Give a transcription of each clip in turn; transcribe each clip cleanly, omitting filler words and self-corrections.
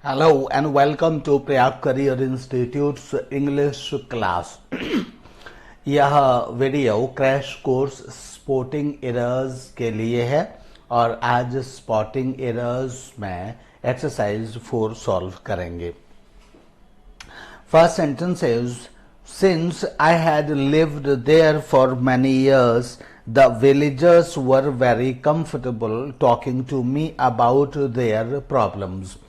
Hello and welcome to Prayag Career Institute's English class. यह video crash course spotting errors के लिए है और आज स्पॉटिंग एरर्स में एक्सरसाइज 4 सॉल्व करेंगे. First sentence is, since I had lived there for many years, the villagers were very comfortable talking to me about their problems.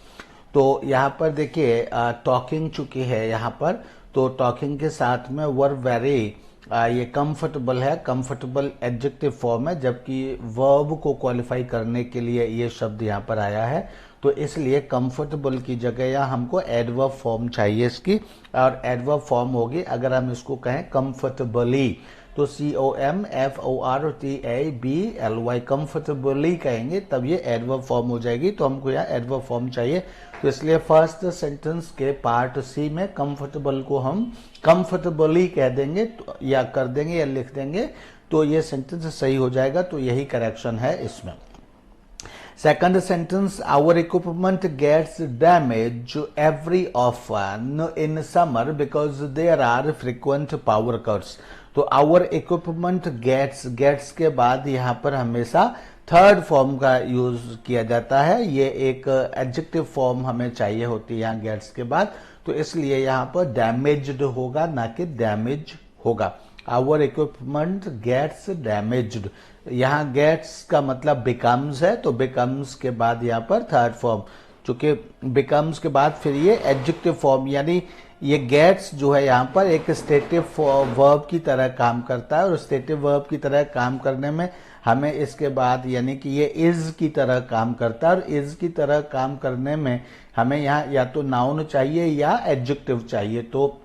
तो यहाँ पर देखिए टॉकिंग चुकी है यहाँ पर, तो टॉकिंग के साथ में वर वेरी ये कंफर्टेबल है. कंफर्टेबल एडजेक्टिव फॉर्म है, जबकि वर्ब को क्वालिफाई करने के लिए ये शब्द यहाँ पर आया है. तो इसलिए कंफर्टेबल की जगह यहाँ हमको एडवर्ब फॉर्म चाहिए इसकी, और एडवर्ब फॉर्म होगी अगर हम इसको कहें कंफर्टेबली तो COMFORTABLY कंफर्टेबली कहेंगे तब ये एडवर्ब फॉर्म हो जाएगी. तो हमको यहाँ एडवर्ब फॉर्म चाहिए, तो इसलिए फर्स्ट सेंटेंस के पार्ट सी में कंफर्टेबल को हम कंफर्टेबली कह देंगे या कर देंगे या लिख देंगे, तो ये सेंटेंस सही हो जाएगा. तो यही करेक्शन है इसमें. Second sentence, our equipment gets damaged every often in summer because there are frequent power cuts. तो our equipment gets के बाद यहाँ पर हमेशा थर्ड फॉर्म का यूज किया जाता है. ये एक एडजेक्टिव फॉर्म हमें चाहिए होती है यहाँ गेट्स के बाद, तो इसलिए यहाँ पर डैमेज्ड होगा ना कि डैमेज होगा. Our equipment gets damaged. यहाँ gets का मतलब becomes है, तो becomes के बाद यहाँ पर थर्ड फॉर्म, चूंकि becomes के बाद फिर ये एडजेक्टिव फॉर्म, यानी ये gets जो है यहाँ पर एक स्टेटिव वर्ब की तरह काम करता है, और स्टेटिव वर्ब की तरह काम करने में हमें इसके बाद यानी कि ये is की तरह काम करता है, और is की तरह काम करने में हमें यहाँ या तो नाउन चाहिए या एडजेक्टिव चाहिए. तो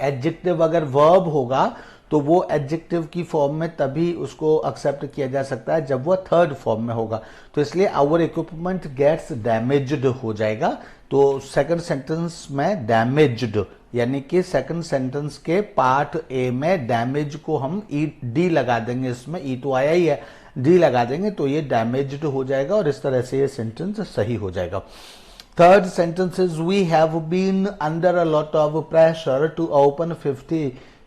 एडजेक्टिव अगर वर्ब होगा तो वो एडजेक्टिव की फॉर्म में तभी उसको एक्सेप्ट किया जा सकता है जब वो थर्ड फॉर्म में होगा. तो इसलिए आवर इक्विपमेंट गेट्स डैमेज्ड हो जाएगा. तो सेकंड सेंटेंस में डैमेज्ड यानी कि सेकंड सेंटेंस के पार्ट ए में डैमेज को हम डी लगा देंगे. इसमें ई तो आया ही है, डी लगा देंगे तो ये डैमेज्ड हो जाएगा, और इस तरह से ये सेंटेंस सही हो जाएगा. Third sentence is, we have been under a lot of pressure to open 50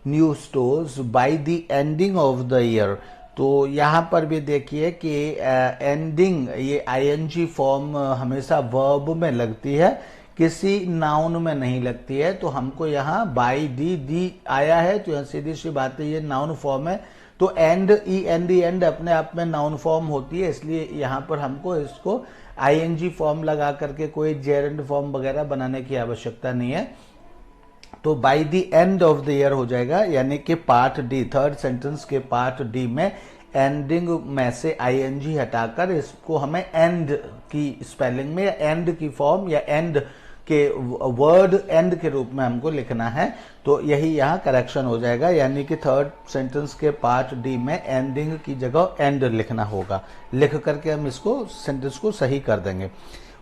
new stores by the ending of the year. तो यहाँ पर भी देखिए कि एंडिंग ये ING फॉर्म हमेशा वर्ब में लगती है, किसी नाउन में नहीं लगती है. तो हमको यहाँ बाई डी आया है, तो यहाँ सीधी सी बात है ये नाउन फॉर्म है. तो एंड एंड अपने आप में नाउन फॉर्म होती है, इसलिए यहाँ पर हमको इसको ING फॉर्म लगा करके कोई जेरेंड फॉर्म वगैरह बनाने की आवश्यकता नहीं है. तो bye the end of the year हो जाएगा, यानी कि पार्ट डी, थर्ड सेंटेंस के पार्ट डी में एंडिंग में से ING हटाकर इसको हमें एंड की स्पेलिंग में या एंड की फॉर्म या एंड के वर्ड एंड के रूप में हमको लिखना है. तो यही यहाँ करेक्शन हो जाएगा, यानी कि थर्ड सेंटेंस के पार्ट डी में एंडिंग की जगह एंड लिखना होगा. लिख करके हम इसको सेंटेंस को सही कर देंगे.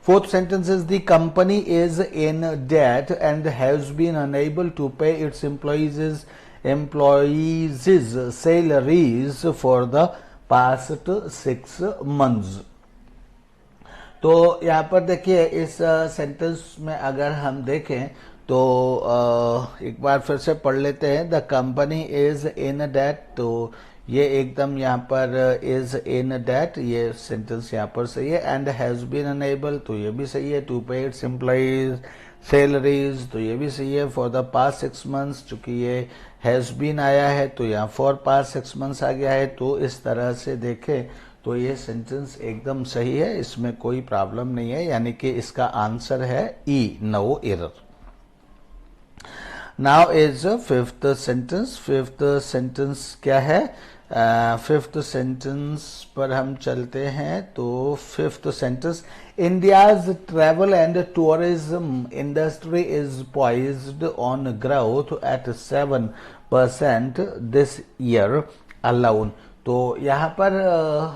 Fourth sentence is, the company is in debt and has been unable to pay its employees salaries for the past 6 months. तो यहाँ पर देखिए इस सेंटेंस में अगर हम देखें तो एक बार फिर से पढ़ लेते हैं. The company is in debt, तो ये एकदम यहाँ पर इज इन डेट, ये सेंटेंस यहाँ पर सही है. एंड हैज बीन अनेबल, तो ये भी सही है. To pay its employees salaries, तो ये भी सही है. फॉर द पास्ट 6 months, चूंकि ये हैज बीन आया है तो यहाँ फॉर पास्ट 6 months आ गया है. तो इस तरह से देखें तो ये सेंटेंस एकदम सही है, इसमें कोई प्रॉब्लम नहीं है, यानी कि इसका आंसर है E, no error. Now is fifth sentence. Fifth sentence क्या है? फिफ्थ सेंटेंस पर हम चलते हैं. तो fifth sentence, India's travel and tourism industry is poised on growth at 7% this year alone. तो यहाँ पर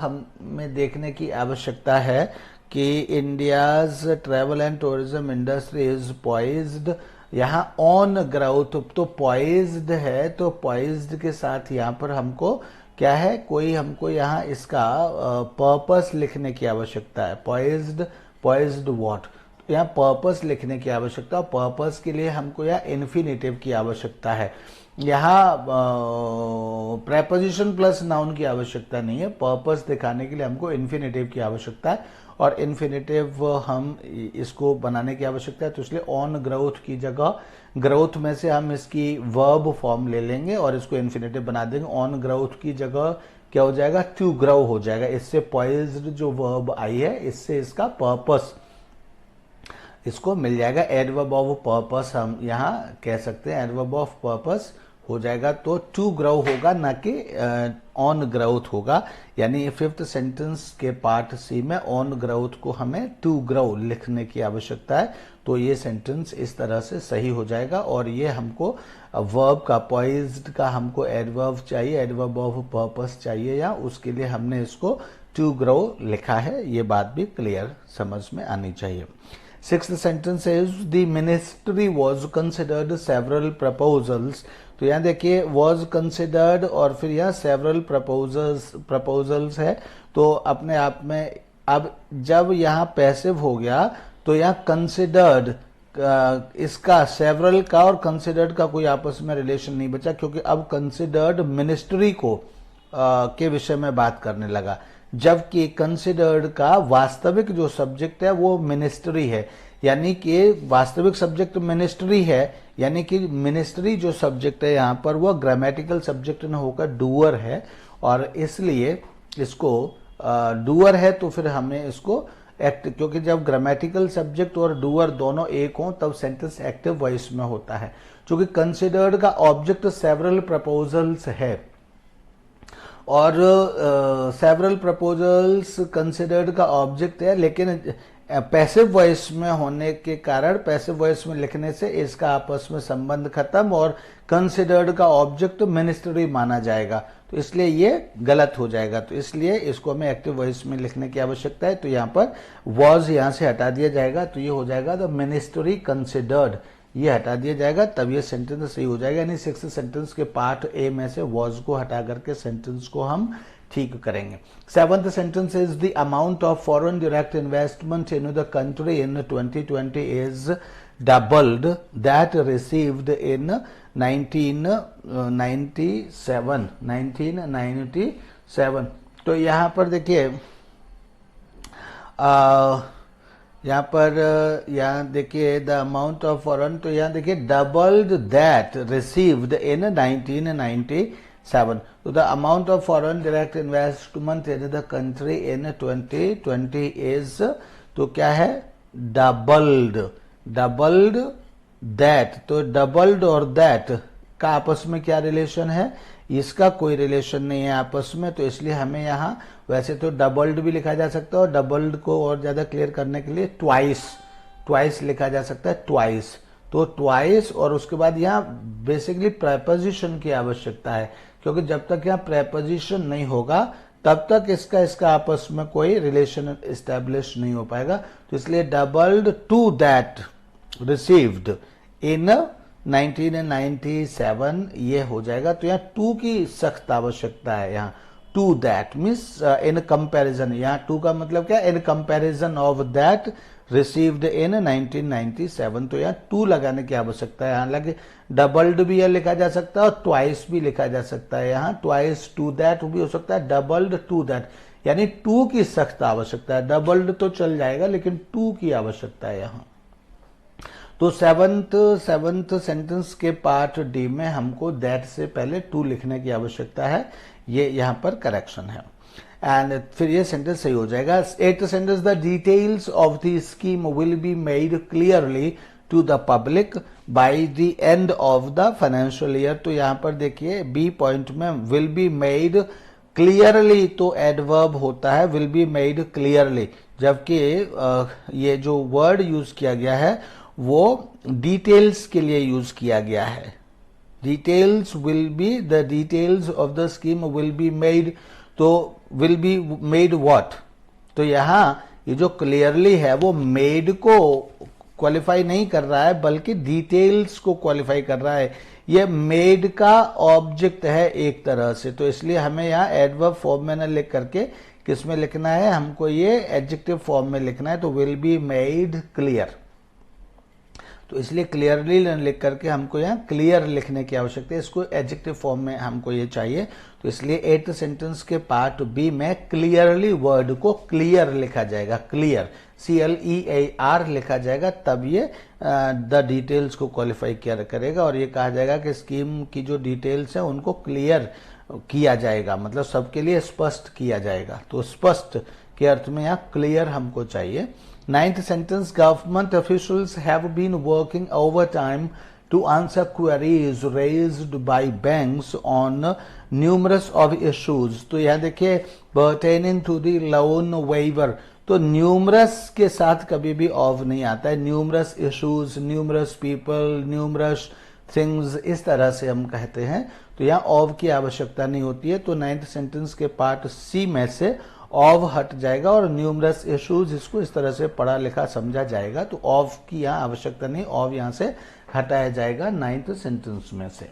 हमें देखने की आवश्यकता है कि India's travel and tourism industry is poised, यहाँ ऑन ग्रोथ, तो पॉइज्ड है, तो पॉइज्ड के साथ यहाँ पर हमको क्या है, कोई हमको यहाँ इसका पर्पस लिखने की आवश्यकता है. पॉइज्ड व्हाट, यहाँ पर्पस लिखने की आवश्यकता, पर्पस के लिए हमको यहाँ इन्फिनेटिव की आवश्यकता है। यहाँ प्रेपोजिशन प्लस नाउन की आवश्यकता नहीं है, पर्पस दिखाने के लिए हमको इन्फिनेटिव की आवश्यकता है, और इन्फिनेटिव हम इसको बनाने की आवश्यकता है। तो इसलिए ऑन ग्रोथ की जगह ग्रोथ में से हम इसकी वर्ब फॉर्म ले लेंगे और इसको इन्फिनेटिव बना देंगे। ऑन ग्रोथ की जगह क्या हो जाएगा, टू ग्रो हो जाएगा। इससे पॉइज्ड जो वर्ब आई है, इससे इसका पर्पस इसको मिल जाएगा। एडवर्ब ऑफ पर्पस हम यहाँ कह सकते हैं, एडवर्ब ऑफ पर्पस हो जाएगा। तो टू ग्रो होगा, ना कि ऑन ग्रोथ होगा। यानी फिफ्थ सेंटेंस के पार्ट सी में ऑन ग्रोथ को हमें टू ग्रो लिखने की आवश्यकता है। तो ये सेंटेंस इस तरह से सही हो जाएगा। और ये हमको वर्ब का, पॉइज्ड का हमको एडवर्ब चाहिए, एडवर्ब ऑफ पर्पस चाहिए, या उसके लिए हमने इसको टू ग्रो लिखा है। ये बात भी क्लियर समझ में आनी चाहिए। Sixth sentence is the ministry was considered several proposals। तो यहाँ देखिए was considered और फिर यहाँ several proposals है। तो अपने आप में अब जब यहाँ पैसिव हो गया तो यहाँ considered, इसका several का और considered का कोई आपस में रिलेशन नहीं बचा, क्योंकि अब considered मिनिस्ट्री को के विषय में बात करने लगा, जबकि कंसिडर्ड का वास्तविक जो सब्जेक्ट है वो मिनिस्ट्री है। यानी कि वास्तविक सब्जेक्ट मिनिस्ट्री है, यानी कि मिनिस्ट्री जो सब्जेक्ट है यहाँ पर वो ग्रामेटिकल सब्जेक्ट न होकर डूअर है, और इसलिए इसको डूअर है तो फिर हमें इसको एक्ट, क्योंकि जब ग्रामेटिकल सब्जेक्ट और डूअर दोनों एक हों तब सेंटेंस एक्टिव वॉइस में होता है। क्योंकि कंसिडर्ड का ऑब्जेक्ट सेवरल प्रपोजल्स है, और सेवरल प्रपोजल्स कंसिडर्ड का ऑब्जेक्ट है, लेकिन पैसिव वॉइस में होने के कारण, पैसिव वॉइस में लिखने से इसका आपस में संबंध खत्म और कंसिडर्ड का ऑब्जेक्ट मिनिस्ट्री माना जाएगा, तो इसलिए ये गलत हो जाएगा। तो इसलिए इसको हमें एक्टिव वॉइस में लिखने की आवश्यकता है। तो यहाँ पर वॉज यहाँ से हटा दिया जाएगा, तो ये हो जाएगा द मिनिस्ट्री कंसिडर्ड, ये हटा दिया जाएगा, तब ये सेंटेंस सही हो जाएगा। यानी सिक्स सेंटेंस के पार्ट ए में से वॉज को हटा करके सेंटेंस को हम ठीक करेंगे। Seventh sentence is the amount of foreign direct investment in the country in 2020 is doubled that received in 1997। तो यहाँ पर देखिए यहाँ देखिए द अमाउंट ऑफ फॉरेन, तो यहाँ देखिए डबल्ड दैट रिसीव्ड इन 1997। तो the amount of foreign direct investment in the country in 2020 is, तो क्या है, डबल्ड दैट। तो डबल्ड और दैट का आपस में क्या रिलेशन है, इसका कोई रिलेशन नहीं है आपस में। तो इसलिए हमें यहाँ वैसे तो डबल्ड भी लिखा जा सकता है, और डबल्ड को और ज्यादा क्लियर करने के लिए ट्वाइस लिखा जा सकता है, ट्वाइस। तो ट्वाइस, और उसके बाद यहाँ बेसिकली प्रेपोजिशन की आवश्यकता है, क्योंकि जब तक यहाँ प्रेपोजिशन नहीं होगा तब तक इसका आपस में कोई रिलेशन एस्टेब्लिश नहीं हो पाएगा। तो इसलिए doubled to that received in 1997 ये हो जाएगा। तो यहाँ टू की सख्त आवश्यकता है। यहाँ to that means in comparison, यहाँ टू का मतलब क्या, in comparison of that received in 1997। तो यहाँ टू लगाने की आवश्यकता है। यहाँ लगे डबल्ड भी यह लिखा जा सकता है और ट्वाइस भी लिखा जा सकता है। यहाँ ट्वाइस टू दैट भी हो सकता है, डबल्ड टू दैट, यानी टू की सख्त आवश्यकता है। डबल्ड तो चल जाएगा लेकिन टू की आवश्यकता है यहाँ। तो सेवंथ सेंटेंस के पार्ट डी में हमको दैट से पहले टू लिखने की आवश्यकता है, ये यहाँ पर करेक्शन है, एंड फिर ये सेंटेंस सही हो जाएगा। Eight sentence, the details of the scheme will be made clearly to the public by the end of the financial year. तो यहाँ पर देखिए बी पॉइंट में विल बी मेड क्लियरली, तो एडवर्ब होता है विल बी मेड क्लियरली, जबकि ये जो वर्ड यूज किया गया है वो डिटेल्स के लिए यूज किया गया है। Details will be, the details of the scheme will be made, तो विल बी मेड व्हाट, तो यहां ये जो क्लियरली है वो मेड को क्वालिफाई नहीं कर रहा है बल्कि डिटेल्स को क्वालिफाई कर रहा है। ये मेड का ऑब्जेक्ट है एक तरह से, तो इसलिए हमें यहाँ एडवर्ब फॉर्म में न लिख करके किस में लिखना है, हमको ये एडजेक्टिव फॉर्म में लिखना है, तो विल बी मेड क्लियर। तो इसलिए क्लियरली लिख करके हमको यहाँ क्लियर लिखने की आवश्यकता है, इसको एडजेक्टिव फॉर्म में हमको ये चाहिए। तो इसलिए 8th सेंटेंस के पार्ट बी में क्लियरली वर्ड को क्लियर लिखा जाएगा, क्लियर CLEAR लिखा जाएगा, तब ये द डिटेल्स को क्वालिफाई करेगा। और ये कहा जाएगा कि स्कीम की जो डिटेल्स है उनको क्लियर किया जाएगा, मतलब सबके लिए स्पष्ट किया जाएगा। तो स्पष्ट के अर्थ में यहाँ क्लियर हमको चाहिए। 9th sentence, government officials have been working overtime to answer queries raised by banks on numerous of issues। तो यहाँ देखिए pertaining to the loan waiver, तो numerous के साथ कभी भी of नहीं आता है, numerous issues, numerous people, numerous things, इस तरह से हम कहते हैं। तो यहाँ of की आवश्यकता नहीं होती है। तो 9th सेंटेंस के पार्ट सी में से ऑफ हट जाएगा और न्यूमरस इश्यूज इसको इस तरह से पढ़ा लिखा समझा जाएगा। तो ऑफ की यहाँ आवश्यकता नहीं, ऑफ यहाँ से हटाया जाएगा 9th सेंटेंस में से।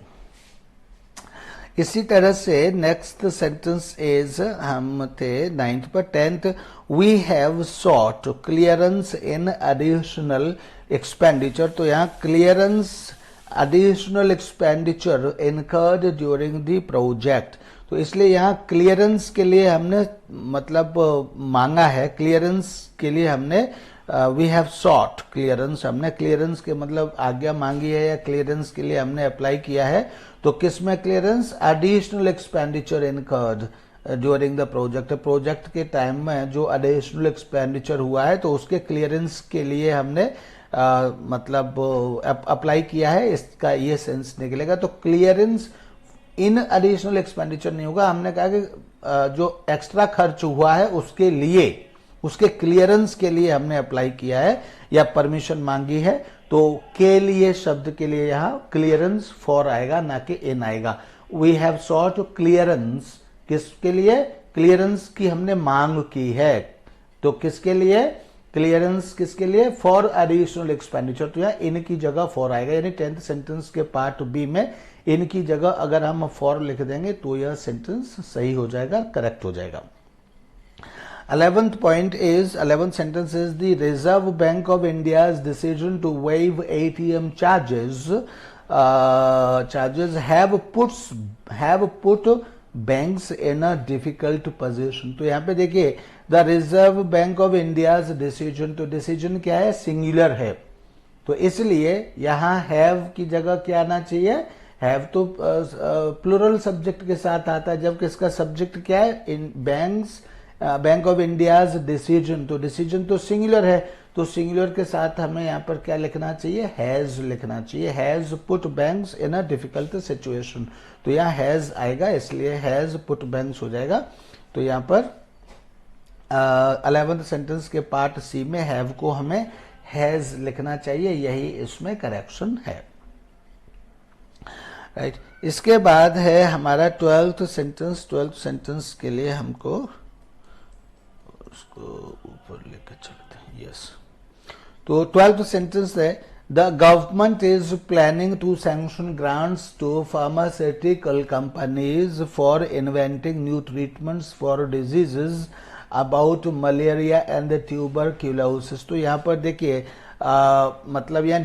इसी तरह से नेक्स्ट सेंटेंस इज, हम थे 9th पर, 10th, we have sought clearance in additional expenditure. तो यहाँ clearance additional expenditure incurred during the project. तो इसलिए यहाँ क्लियरेंस के लिए हमने मतलब मांगा है, क्लियरेंस के लिए हमने वी हैव सॉट क्लियरेंस, हमने क्लियरेंस के मतलब आज्ञा मांगी है या क्लियरेंस के लिए हमने अप्लाई किया है। तो किस में clearance, additional expenditure incurred during the project, project के टाइम में जो एडिशनल एक्सपेंडिचर हुआ है तो उसके क्लियरेंस के लिए हमने मतलब अप्लाई किया है, इसका ये सेंस निकलेगा। तो क्लियरेंस इन एडिशनल एक्सपेंडिचर नहीं होगा, हमने कहा कि जो एक्स्ट्रा खर्च हुआ है उसके लिए, उसके क्लियरेंस के लिए हमने अप्लाई किया है या परमिशन मांगी है। तो के लिए शब्द के लिए यहाँ क्लियरेंस फॉर आएगा, ना कि इन आएगा। वी हैव सॉट क्लियरेंस, किसके लिए, क्लियरेंस की हमने मांग की है। तो किसके लिए क्लियरेंस, किसके लिए, फॉर एडिशनल एक्सपेंडिचर। तो यहाँ इन की जगह फॉर आएगा, यानी 10th सेंटेंस के पार्ट बी में इन की जगह अगर हम फॉर लिख देंगे तो यह सेंटेंस सही हो जाएगा, करेक्ट हो जाएगा। 11th point is, 11th sentence is, the Reserve Bank of India's decision to waive ATM charges have put banks in a difficult position। तो यहाँ पे देखिए the reserve bank of India's decision, तो डिसीजन क्या है, singular है, तो इसलिए यहाँ हैव की जगह क्या आना चाहिए, हैव तो प्लूरल सब्जेक्ट के साथ आता है, जबकि इसका सब्जेक्ट क्या है, in banks, bank of India's decision, तो डिसीजन तो सिंगुलर है, तो सिंगुलर के साथ हमें यहाँ पर क्या लिखना चाहिए, हैज लिखना चाहिए, has put banks in a difficult situation. तो यहाँ हैज आएगा, इसलिए हैज पुट बैंक्स हो जाएगा। तो यहाँ पर 11th सेंटेंस के पार्ट सी में हैव को हमें हैज लिखना चाहिए, यही इसमें करेक्शन है, राइट। इसके बाद है हमारा 12th सेंटेंस। 12th सेंटेंस के लिए हमको उसको ऊपर लेकर चलते हैं, यस। तो 12th सेंटेंस है, the government is planning to sanction grants to pharmaceutical companies for inventing new treatments for diseases about malaria and tuberculosis. तो यहाँ पर देखिए मतलब यहाँ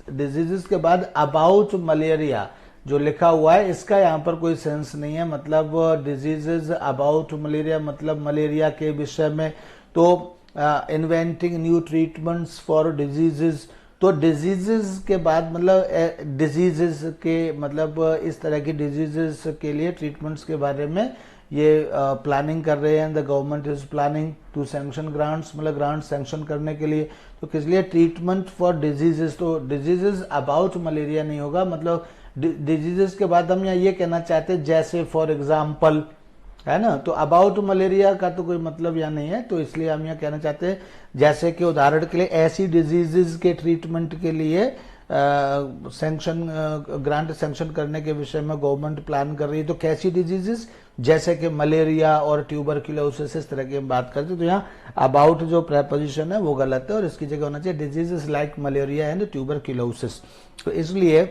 डिजीजेस के बाद अबाउट मलेरिया जो लिखा हुआ है, इसका यहाँ पर कोई सेंस नहीं है, मतलब डिजीजेस अबाउट मलेरिया मतलब मलेरिया के विषय में। तो inventing new treatments for diseases, तो डिजीजेस के बाद मतलब डिजीजेस के मतलब इस तरह की डिजीजेस के लिए ट्रीटमेंट्स के बारे में ये प्लानिंग कर रहे हैं। The government is planning to sanction grants, मतलब ग्रांट सैंक्शन करने के लिए। तो किस लिए, ट्रीटमेंट फॉर डिजीजेस, तो डिजीजेस अबाउट मलेरिया नहीं होगा, मतलब डिजीजेस के बाद हम यहाँ ये कहना चाहते हैं जैसे फॉर एग्जाम्पल, है ना। तो अबाउट मलेरिया का तो कोई मतलब यहाँ नहीं है, तो इसलिए हम यहाँ कहना चाहते हैं जैसे कि उदाहरण के लिए ऐसी डिजीजेस के ट्रीटमेंट के लिए सैंक्शन ग्रांट सैंक्शन करने के विषय में गवर्नमेंट प्लान कर रही है। तो कैसी डिजीजेस, जैसे कि मलेरिया और ट्यूबरक्यूलोसिस, इस तरह की हम बात करते हैं। तो यहाँ अबाउट जो प्रेपोजिशन है वो गलत है और इसकी जगह होना चाहिए diseases like malaria and tuberculosis. तो इसलिए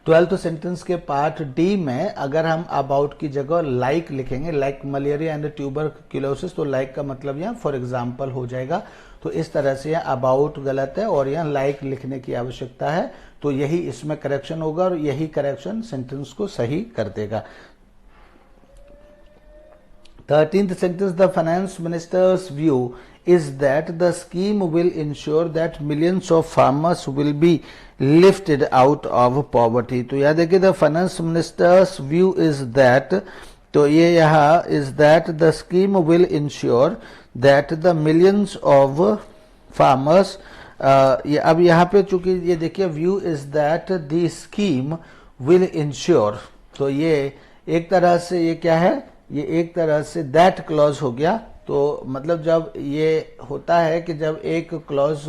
12th सेंटेंस के पार्ट डी में अगर हम अबाउट की जगह लाइक लिखेंगे, लाइक मलेरिया एंड ट्यूबरक्यूलोसिस, तो लाइक का मतलब यहाँ फॉर एग्जाम्पल हो जाएगा। तो इस तरह से यहाँ अबाउट गलत है और यहाँ लाइक लिखने की आवश्यकता है। तो यही इसमें करेक्शन होगा और यही करेक्शन सेंटेंस को सही कर देगा। 13th sentence, the finance minister's view is that the scheme will ensure that millions of farmers will be lifted out of poverty। तो याद देखिए, the finance minister's view is that, तो ये यहाँ is that the scheme will ensure that the millions of farmers, अब यहाँ पे चूंकि ये देखिए view is that the scheme will ensure, तो ये एक तरह से ये क्या है, ये एक तरह से दैट क्लॉज हो गया। तो मतलब जब ये होता है कि जब एक क्लॉज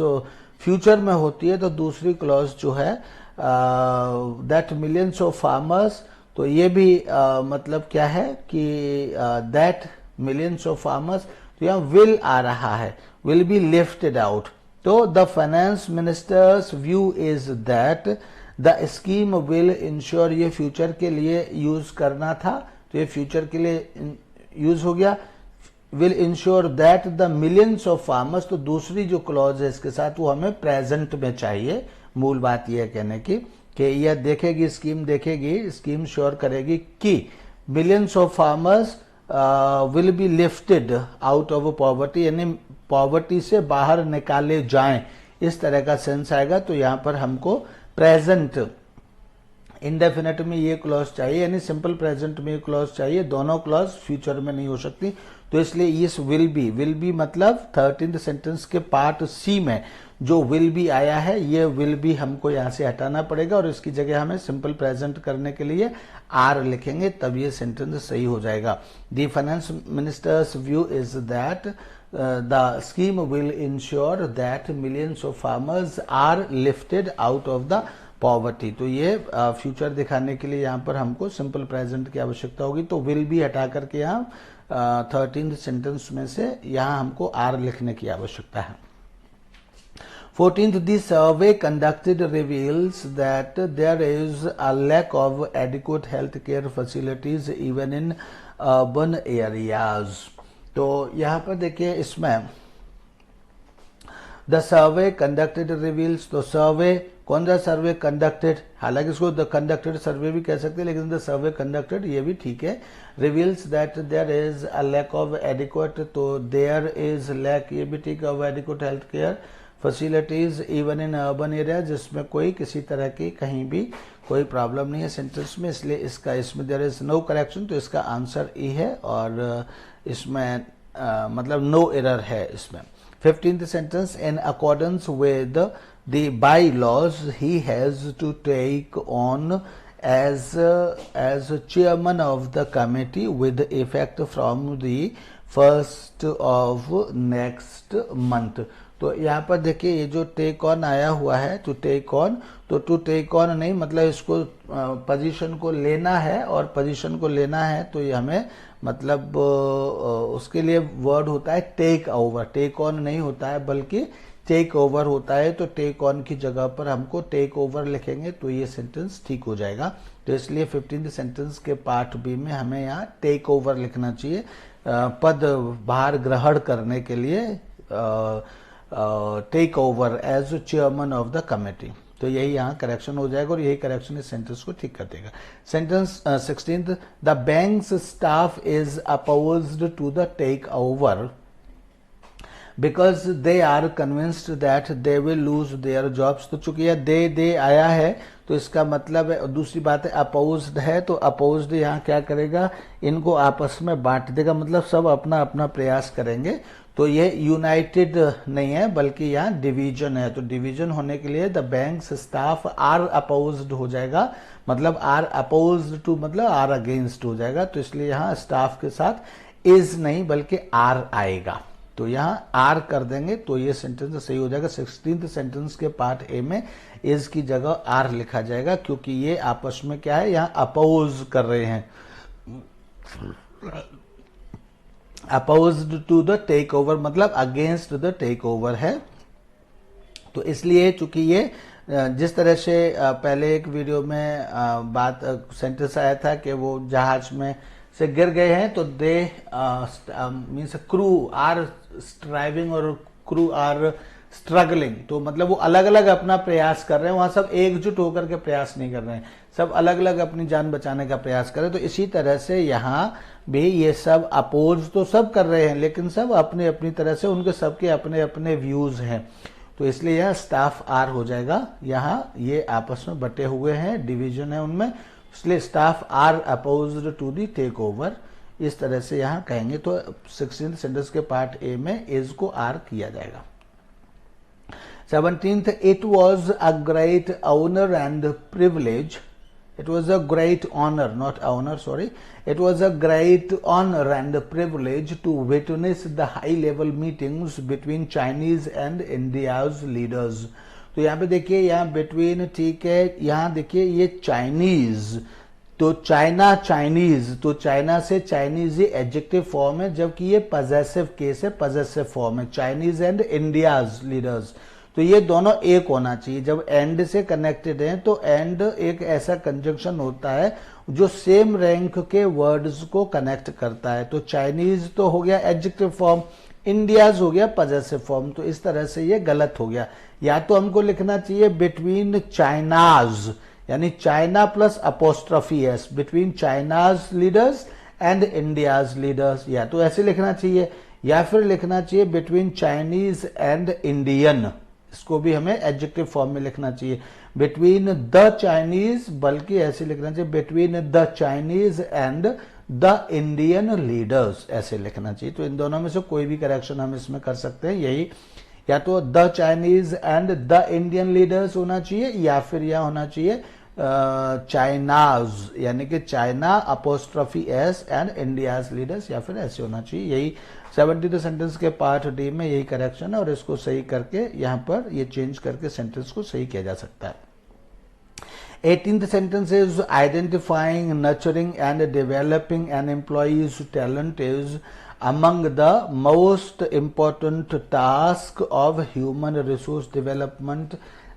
फ्यूचर में होती है तो दूसरी क्लॉज जो है दैट मिलियंस ऑफ फार्मर्स, तो ये भी मतलब क्या है कि दैट मिलियंस ऑफ फार्मर्स, तो यहाँ विल आ रहा है, विल बी लिफ्टेड आउट। तो the finance minister's view is that the scheme will ensure, ये फ्यूचर के लिए यूज करना था तो ये फ्यूचर के लिए यूज हो गया, will ensure that the millions of farmers. तो दूसरी जो क्लॉज है इसके साथ वो हमें प्रेजेंट में चाहिए। मूल बात यह कहने की कि यह देखेगी, स्कीम देखेगी, स्कीम श्योर करेगी कि millions of farmers will be lifted out of poverty, यानी पॉवर्टी से बाहर निकाले जाएं, इस तरह का सेंस आएगा। तो यहां पर हमको प्रेजेंट इंडेफिनेट में ये क्लॉज चाहिए, यानी सिंपल प्रेजेंट में ये क्लॉज चाहिए, दोनों क्लॉज फ्यूचर में नहीं हो सकती। तो इसलिए इस विल बी मतलब 13th सेंटेंस के पार्ट सी में जो विल बी आया है, ये विल बी हमको यहां से हटाना पड़ेगा और इसकी जगह हमें सिंपल प्रेजेंट करने के लिए आर लिखेंगे, तब ये सेंटेंस सही हो जाएगा। The finance minister's view is that the scheme will ensure that millions of farmers are lifted out of the poverty. तो ये फ्यूचर दिखाने के लिए यहाँ पर हमको सिंपल प्रेजेंट की आवश्यकता होगी। तो विल बी हटा करके यहाँ 13th सेंटेंस में से यहाँ हमको आर लिखने की आवश्यकता है। 14th, the survey conducted reveals that there is a lack of adequate healthcare facilities even in urban areas। तो यहाँ पर देखिए इसमें द सर्वे कंडक्टेड रिवील्स, तो सर्वे कौन सा सर्वे कंडक्टेड, हालांकि इसको द कंडक्टेड सर्वे भी कह सकते हैं लेकिन द सर्वे कंडक्टेड ये भी ठीक है। Reveals that there is a lack of adequate, तो देयर इज लैक, ये भी ठीक है, of adequate health care facilities even in urban area, जिसमें कोई किसी तरह की कहीं भी कोई प्रॉब्लम नहीं है सेंटेंस में, इसलिए इसका इसमें देयर इज नो करेक्शन, तो इसका आंसर ई है और इसमें मतलब नो एरर है इसमें। 15th sentence, in accordance with the bylaws he has to take on as chairman of the committee with effect from the 1st of next month। तो यहाँ पर देखिए ये जो टेक ऑन आया हुआ है, टू टेक ऑन, तो टू टेक ऑन नहीं मतलब इसको पोजीशन को लेना है, और पोजीशन को लेना है तो ये हमें मतलब उसके लिए वर्ड होता है टेक ओवर, टेक ऑन नहीं होता है बल्कि टेक ओवर होता है। तो टेक ऑन की जगह पर हमको टेक ओवर लिखेंगे तो ये सेंटेंस ठीक हो जाएगा। तो इसलिए 15th सेंटेंस के पार्ट बी में हमें यहाँ टेक ओवर लिखना चाहिए, पद भार ग्रहण करने के लिए take over as chairman of the committee. तो यही यहाँ करेक्शन हो जाएगा और यही करेक्शन इस सेंटेंस को ठीक कर देगा। Sentence 16th, the bank's staff is opposed to the take over because they are convinced that they will lose their jobs. तो चूंकि यह दे आया है तो इसका मतलब है, दूसरी बात है अपोज्ड है, तो अपोज्ड यहाँ क्या करेगा, इनको आपस में बांट देगा, मतलब सब अपना अपना प्रयास करेंगे। तो ये यूनाइटेड नहीं है बल्कि यहाँ डिवीजन है, तो डिवीजन होने के लिए the bank's staff are opposed हो जाएगा, मतलब आर अपोज्ड टू मतलब आर अगेंस्ट हो जाएगा। तो इसलिए यहाँ स्टाफ के साथ इज नहीं बल्कि आर आएगा, तो यहाँ आर कर देंगे तो ये सेंटेंस सही हो जाएगा। 16th सेंटेंस के पार्ट ए में इज की जगह आर लिखा जाएगा क्योंकि ये आपस में क्या है, यहाँ अपोज कर रहे हैं, opposed to the take over मतलब अगेंस्ट द टेक ओवर है। तो इसलिए चूंकि ये जिस तरह से पहले एक वीडियो में बात सेंटेंस आया था कि वो जहाज में से गिर गए हैं, तो they means crew are striving और क्रू आर स्ट्रगलिंग, तो मतलब वो अलग अलग अपना प्रयास कर रहे हैं, वहां सब एकजुट होकर के प्रयास नहीं कर रहे हैं, सब अलग अलग अपनी जान बचाने का प्रयास कर रहे हैं। तो इसी तरह से यहाँ भी ये सब अपोज तो सब कर रहे हैं, लेकिन सब अपने अपनी तरह से, उनके सबके अपने अपने व्यूज हैं, तो इसलिए यह स्टाफ आर हो जाएगा। यहाँ ये आपस में बटे हुए हैं, डिवीजन है उनमें, इसलिए staff are opposed to the take over, इस तरह से यहाँ कहेंगे। तो 16th सेंटेंस के पार्ट ए में इज को आर किया जाएगा। 17th, it was a great honor and privilege. It was a great honor, not honor, sorry. It was a great honor and privilege to witness the high-level meetings between Chinese and India's leaders. तो यहाँ पे देखिए, यहाँ between ठीक है, यहाँ देखिए ये चाइनीज, तो चाइना चाइनीज, तो चाइना से चाइनीज ये एडजेक्टिव फॉर्म है, जबकि ये पजेसिव केस है, पजेसिव फॉर्म है, चाइनीज एंड इंडियाज लीडर्स। तो ये दोनों एक होना चाहिए, जब एंड से कनेक्टेड हैं तो एंड एक ऐसा कंजंक्शन होता है जो सेम रैंक के वर्ड्स को कनेक्ट करता है। तो चाइनीज तो हो गया एडजेक्टिव फॉर्म, इंडियाज हो गया पजेसिव फॉर्म, तो इस तरह से ये गलत हो गया। या तो हमको लिखना चाहिए बिटवीन चाइनाज, यानी China plus apostrophe S, between China's leaders and India's leaders, या तो ऐसे लिखना चाहिए, या फिर लिखना चाहिए बिटवीन चाइनीज एंड इंडियन, इसको भी हमें एडजेक्टिव फॉर्म में लिखना चाहिए, बिटवीन द चाइनीज, बल्कि ऐसे लिखना चाहिए between the Chinese and the Indian leaders, ऐसे लिखना चाहिए। तो इन दोनों में से कोई भी करेक्शन हम इसमें कर सकते हैं, यही या तो the Chinese and the Indian leaders होना चाहिए, या फिर यह होना चाहिए चाइनाज, यानी कि China apostrophe S and India's leaders, या फिर ऐसे होना चाहिए। यही 70th सेंटेंस के पार्ट डी में यही करेक्शन है, और इसको सही करके यहाँ पर ये चेंज करके सेंटेंस को सही किया जा सकता है। 18th sentence is identifying, nurturing and developing N employees talent is among the most important task of human resource development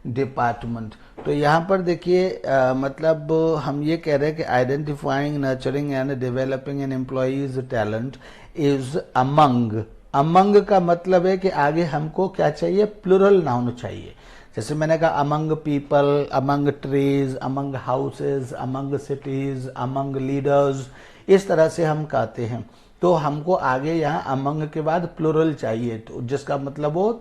department. तो यहाँ पर देखिए मतलब हम ये कह रहे हैं कि identifying, nurturing and developing N employees talent is among. Among का मतलब है कि आगे हमको क्या चाहिए, प्लूरल नाउन चाहिए। जैसे मैंने कहा among people, among trees, among houses, among cities, among leaders, इस तरह से हम कहते हैं। तो हमको आगे यहाँ अमंग के बाद प्लूरल चाहिए, तो जिसका मतलब वो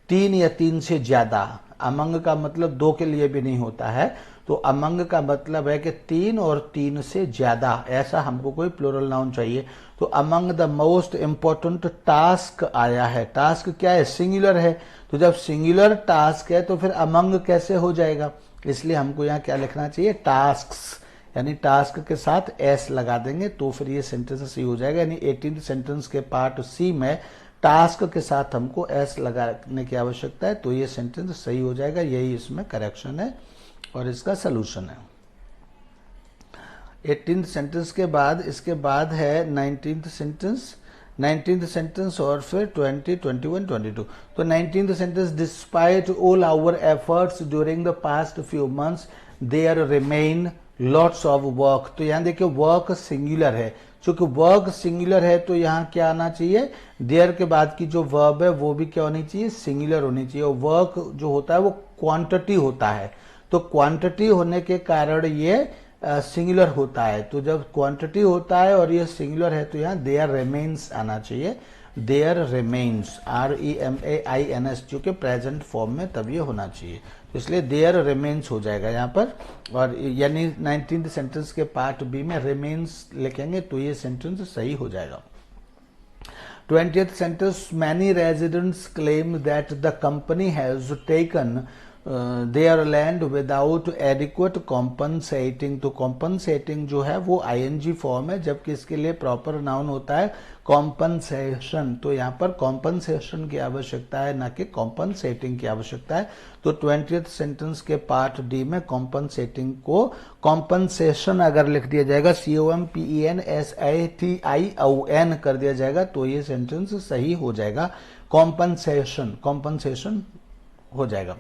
3 या 3 से ज्यादा। अमंग का मतलब 2 के लिए भी नहीं होता है, तो अमंग का मतलब है कि 3 और 3 से ज्यादा, ऐसा हमको कोई प्लूरल नाउन चाहिए। तो among the most important task आया है, टास्क क्या है, सिंगुलर है, तो जब सिंगुलर टास्क है तो फिर अमंग कैसे हो जाएगा, इसलिए हमको यहाँ क्या लिखना चाहिए, टास्क्स, यानी टास्क के साथ एस लगा देंगे तो फिर ये सेंटेंस सही हो जाएगा। यानी 18th सेंटेंस के पार्ट सी में टास्क के साथ हमको एस लगाने की आवश्यकता है, तो ये सेंटेंस सही हो जाएगा। यही इसमें करेक्शन है और इसका सलूशन है। 18th सेंटेंस के बाद इसके बाद है 19th सेंटेंस, 19th सेंटेंस और फिर 20, 21, 22। तो 19th sentence, despite all our efforts during the past few months there remain lots of work. तो यहाँ देखिए वर्क सिंगुलर है, चूंकि वर्क सिंगुलर है तो यहाँ क्या आना चाहिए, देयर के बाद की जो वर्ब है वो भी क्या होनी चाहिए, सिंगुलर होनी चाहिए। और वर्क जो होता है वो क्वांटिटी होता है, तो क्वांटिटी होने के कारण ये सिंगुलर होता है। तो जब क्वांटिटी होता है और ये सिंगुलर है तो यहाँ देयर रिमेन्स आना चाहिए, देयर रिमेन्स, REMAINS, चूंकि प्रेजेंट फॉर्म में तब ये होना चाहिए, तो इसलिए देयर रिमेन्स हो जाएगा यहाँ पर। और यानी 19th सेंटेंस के पार्ट बी में रिमेन्स लिखेंगे तो ये सेंटेंस सही हो जाएगा। 20th sentence, many residents claim that the company has taken there land without adequate compensating. तो कॉम्पनसेटिंग जो है वो ING फॉर्म है, जबकि इसके लिए प्रॉपर नाउन होता है कॉम्पनसेशन। तो यहाँ पर कॉम्पनसेशन की आवश्यकता है, ना कि कॉम्पनसेटिंग की आवश्यकता है। तो 20th सेंटेंस के पार्ट डी में कॉम्पनसेटिंग को कॉम्पनसेशन अगर लिख दिया जाएगा, COMPENSATION कर दिया जाएगा तो ये सेंटेंस सही हो जाएगा, कॉम्पनसेशन, कॉम्पनसेशन हो जाएगा।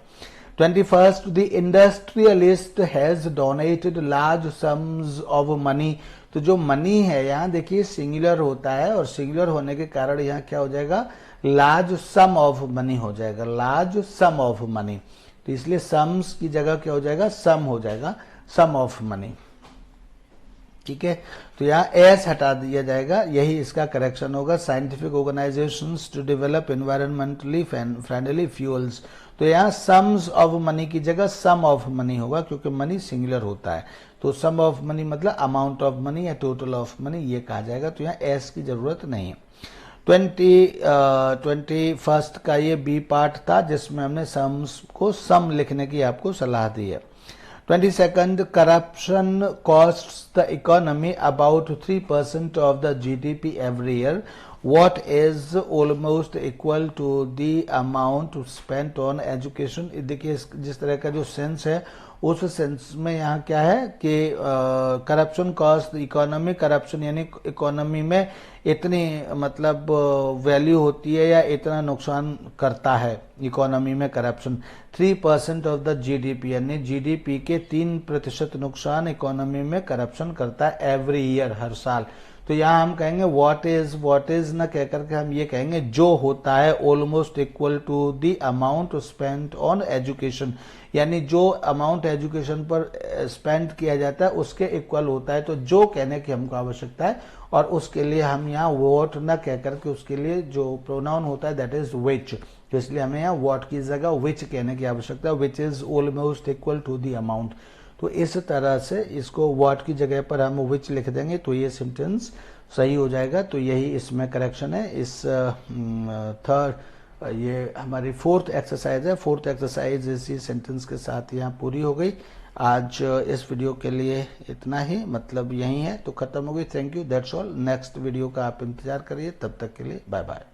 21st, the industrialist has donated large sums of money. तो जो मनी है यहाँ देखिए सिंगुलर होता है और सिंगुलर होने के कारण यहाँ क्या हो जाएगा, लार्ज सम ऑफ मनी हो जाएगा, लार्ज सम ऑफ मनी। तो इसलिए सम्स की जगह क्या हो जाएगा, सम हो जाएगा, सम ऑफ मनी। ठीक है, तो यहाँ एस हटा दिया जाएगा, यही इसका करेक्शन होगा। Scientific organisations to develop environmentally friendly fuels, तो यहाँ सम्स ऑफ मनी की जगह सम ऑफ मनी होगा क्योंकि मनी सिंगुलर होता है। तो सम ऑफ मनी मतलब अमाउंट ऑफ मनी या टोटल ऑफ मनी ये कहा जाएगा, तो यहाँ एस की जरूरत नहीं है। 21st का ये बी पार्ट था जिसमें हमने सम्स को सम लिखने की आपको सलाह दी है। 22nd, corruption costs the economy about 3% of the GDP every year, what is almost equal to the amount spent on education। देखिए जिस तरह का जो सेंस है उस सेंस में यहाँ क्या है कि करप्शन कॉस्ट इकोनॉमी, करप्शन यानी इकोनॉमी में इतनी मतलब वैल्यू होती है या इतना नुकसान करता है इकोनॉमी में करप्शन। 3% ऑफ द जीडीपी यानी जीडीपी के 3% नुकसान इकोनॉमी में करप्शन करता है एवरी ईयर, हर साल। तो यहाँ हम कहेंगे व्हाट इज न कह करके हम ये कहेंगे जो होता है almost equal to the amount spent on education, यानी जो अमाउंट एजुकेशन पर स्पेंड किया जाता है उसके इक्वल होता है। तो जो कहने की हमको आवश्यकता है और उसके लिए हम यहाँ वॉट न कह करके उसके लिए जो प्रोनाउन होता है दैट इज विच, तो इसलिए हमें यहाँ वॉट की जगह विच कहने की आवश्यकता है, which is almost equal to the amount. तो इस तरह से इसको व्हाट की जगह पर हम विच लिख देंगे तो ये सेंटेंस सही हो जाएगा। तो यही इसमें करेक्शन है। इस थर्ड ये हमारी फोर्थ एक्सरसाइज है। फोर्थ एक्सरसाइज इसी सेंटेंस के साथ यहाँ पूरी हो गई। आज इस वीडियो के लिए इतना ही, मतलब यही है तो खत्म हो गई। Thank you, that's all. Next video का आप इंतजार करिए, तब तक के लिए बाय बाय।